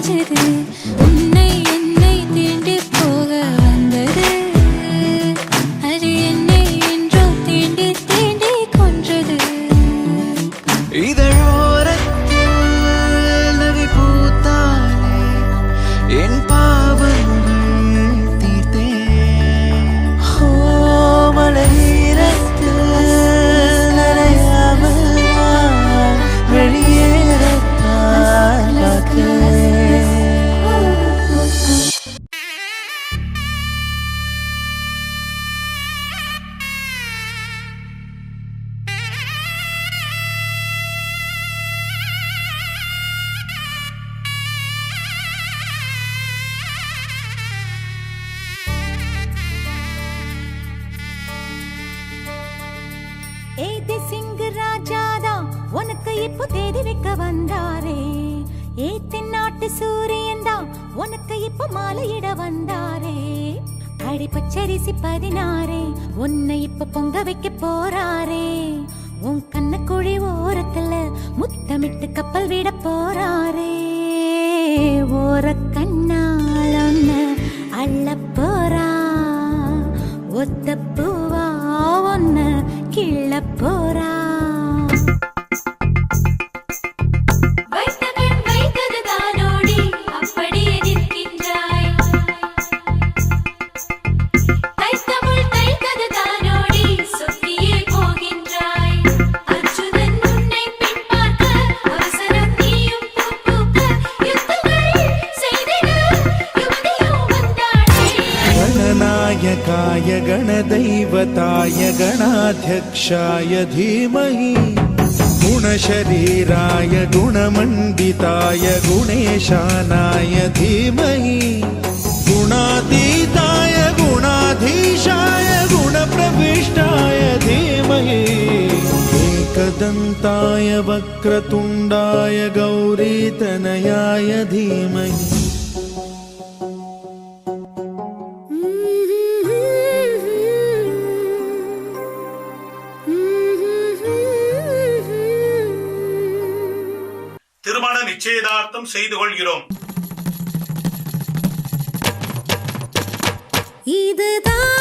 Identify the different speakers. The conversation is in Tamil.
Speaker 1: கெஞ்சது உன்னை என்னை தீண்டி போக வந்தது அது என்னை என்றோ தீண்டி தீண்டி கொன்றது
Speaker 2: இதழோரத்தில் நகை பூத்தாலே என் பாவங்கள் தீர்த்தேன் மலையீரத்தில் நனையாமல் வெளியேறத்தான் பார்த்தேன்
Speaker 1: ஏதி சிங் ராஜாதா உனக்கு இப்போ தேதி வைக்க வந்தாரே ஏ தென்னாட்டு சூரியன் தான் உனக்கு இப்போ மாலையிட வந்தாரே அடி பச்சரிசி 16 உன்னை இப்ப பொங்க வைக்க போறாரே உன் கண்ண குழி ஓரத்துல முத்தமிட்டு கப்பல் விட போறாரே ஓர கண்ணால் ஒன்னு அள்ள போறா ஒத்த பூவா ஒன்னு கிள்ள போறா
Speaker 2: गणनायकाय गणदैवताय गणाध्यक्षाय धीमहि गुणशरीराय गुणमण्डिताय गुणेशानाय धीमहि गुणातीताय गुणाधीशाय गुणप्रविष्टाय धीमहि एकदन्ताय वक्रतुण्डाय गौरीतनयाय धीमहि
Speaker 3: திருமண நிச்சயதார்த்தம் செய்து கொள்கிறோம்.
Speaker 1: இதுதான்